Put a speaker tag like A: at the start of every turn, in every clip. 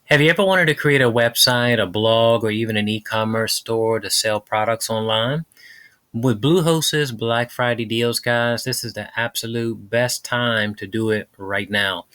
A: Have you ever wanted to create a website, a blog, or even an e-commerce store to sell products online? With Bluehost's Black Friday deals, guys, this is the absolute best time to do it right now.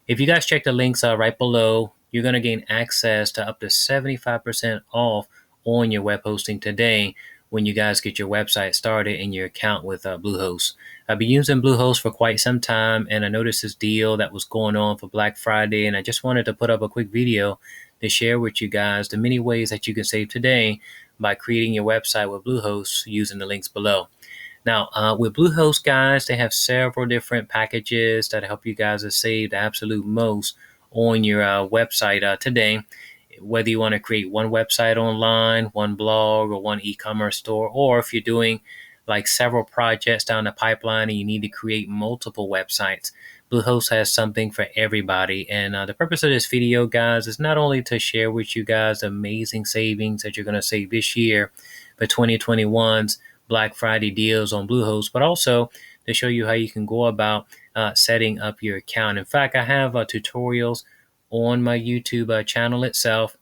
A: If you guys check the links right below, you're going to gain access to up to 75% off on your web hosting today when you guys get your website started and your account with Bluehost. I've been using Bluehost for quite some time, and I noticed this deal that was going on for Black Friday, and I just wanted to put up a quick video to share with you guys the many ways that you can save today by creating your website with Bluehost using the links below. Now, with Bluehost, guys, they have several different packages that help you guys to save the absolute most on your website today. Whether you want to create one website online, one blog, or one e-commerce store, or if you're doing like several projects down the pipeline and you need to create multiple websites, Bluehost has something for everybody. And the purpose of this video, guys, is not only to share with you guys amazing savings that you're going to save this year for 2021's Black Friday deals on Bluehost, but also to show you how you can go about setting up your account. In fact, I have tutorials on my YouTube channel itself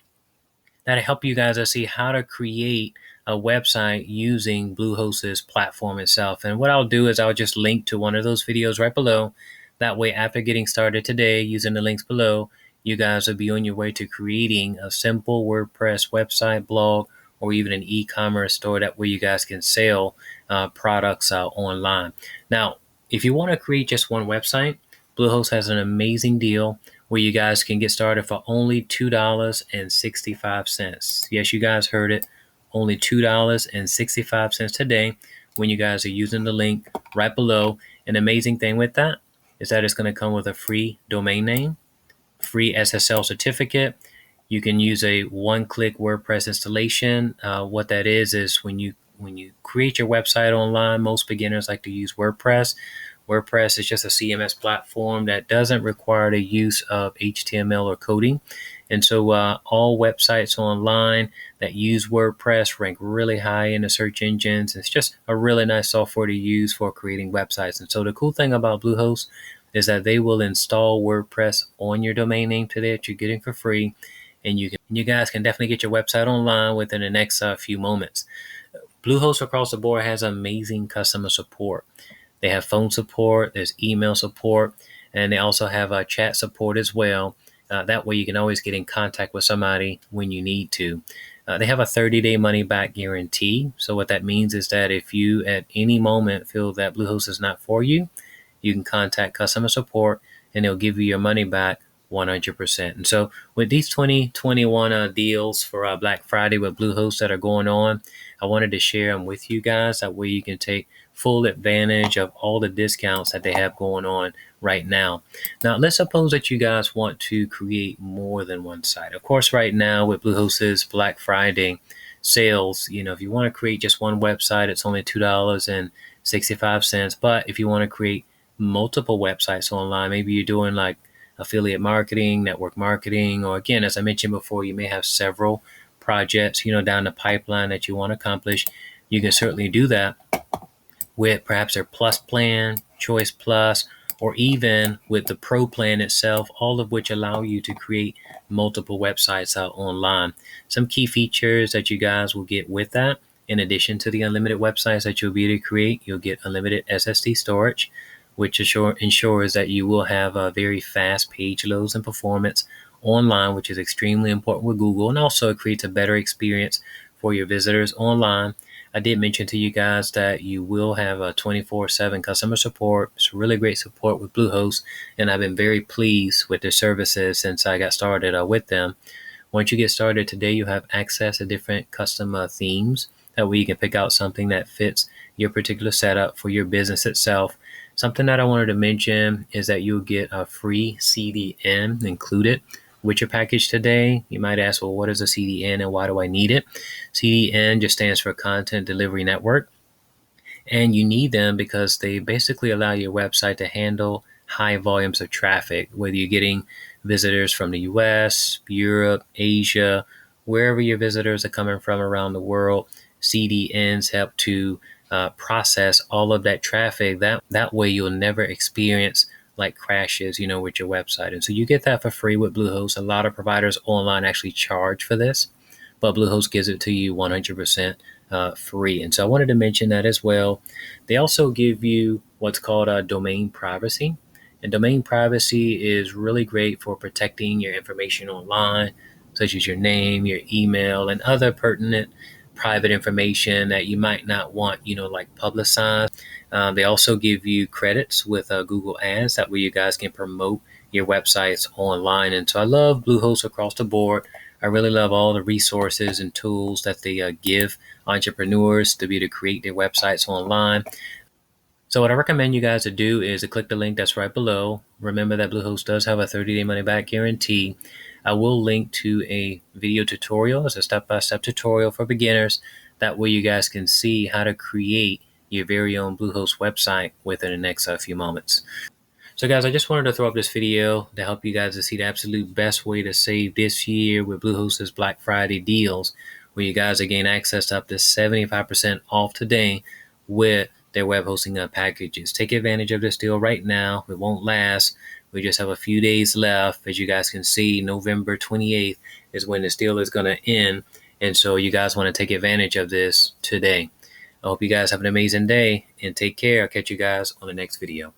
A: that help you guys to see how to create a website using Bluehost's platform itself. And what I'll do is I'll just link to one of those videos right below. That way, after getting started today using the links below, you guys will be on your way to creating a simple WordPress website, blog, or even an e-commerce store that where you guys can sell products online. Now, if you want to create just one website, Bluehost has an amazing deal where you guys can get started for only $2.65. Yes, you guys heard it. Only $2.65 today when you guys are using the link right below. An amazing thing with that is that it's going to come with a free domain name, free SSL certificate. You can use a one-click WordPress installation. What that is when you create your website online, most beginners like to use WordPress. WordPress is just a CMS platform that doesn't require the use of HTML or coding. And so all websites online that use WordPress rank really high in the search engines. It's just a really nice software to use for creating websites. And so the cool thing about Bluehost is that they will install WordPress on your domain name today that you're getting for free. And you guys can definitely get your website online within the next few moments. Bluehost across the board has amazing customer support. They have phone support, there's email support, and they also have chat support as well. That way you can always get in contact with somebody when you need to. They have a 30-day money-back guarantee. So what that means is that if you at any moment feel that Bluehost is not for you, you can contact customer support and they'll give you your money back 100%. And so with these 2021 deals for Black Friday with Bluehost that are going on, I wanted to share them with you guys. That way you can take full advantage of all the discounts that they have going on right now. Now, let's suppose that you guys want to create more than one site. Of course, right now with Bluehost's Black Friday sales, if you want to create just one website, it's only $2.65. But if you want to create multiple websites online, maybe you're doing like affiliate marketing, network marketing, or again, as I mentioned before, you may have several projects, down the pipeline that you want to accomplish. You can certainly do that with perhaps their Plus plan, Choice Plus, or even with the Pro plan itself, all of which allow you to create multiple websites online. Some key features that you guys will get with that, in addition to the unlimited websites that you'll be able to create, you'll get unlimited SSD storage, which ensures that you will have a very fast page loads and performance online, which is extremely important with Google, and also it creates a better experience for your visitors online. I did mention to you guys that you will have a 24/7 customer support. It's really great support with Bluehost, and I've been very pleased with their services since I got started with them. Once you get started today, you have access to different custom themes. That way you can pick out something that fits your particular setup for your business itself. Something that I wanted to mention is that you'll get a free CDN included with your package today. You might ask, well, what is a CDN and why do I need it? CDN just stands for Content Delivery Network. And you need them because they basically allow your website to handle high volumes of traffic, whether you're getting visitors from the US, Europe, Asia, wherever your visitors are coming from around the world. CDNs help to process all of that traffic. That way you'll never experience like crashes, with your website. And so you get that for free with Bluehost. A lot of providers online actually charge for this, but Bluehost gives it to you 100% free. And so I wanted to mention that as well. They also give you what's called domain privacy. And domain privacy is really great for protecting your information online, such as your name, your email, and other pertinent private information that you might not want, like publicized. They also give you credits with Google Ads. That way you guys can promote your websites online. And so I love Bluehost across the board. I really love all the resources and tools that they give entrepreneurs to be able to create their websites online. So what I recommend you guys to do is to click the link that's right below. Remember that Bluehost does have a 30-day money-back guarantee. I will link to a video tutorial. It's a step-by-step tutorial for beginners. That way you guys can see how to create your very own Bluehost website within the next few moments. So guys, I just wanted to throw up this video to help you guys to see the absolute best way to save this year with Bluehost's Black Friday deals, where you guys are getting access to up to 75% off today with their web hosting packages. Take advantage of this deal right now. It won't last. We just have a few days left. As you guys can see, November 28th is when this deal is going to end. And so you guys want to take advantage of this today. I hope you guys have an amazing day and take care. I'll catch you guys on the next video.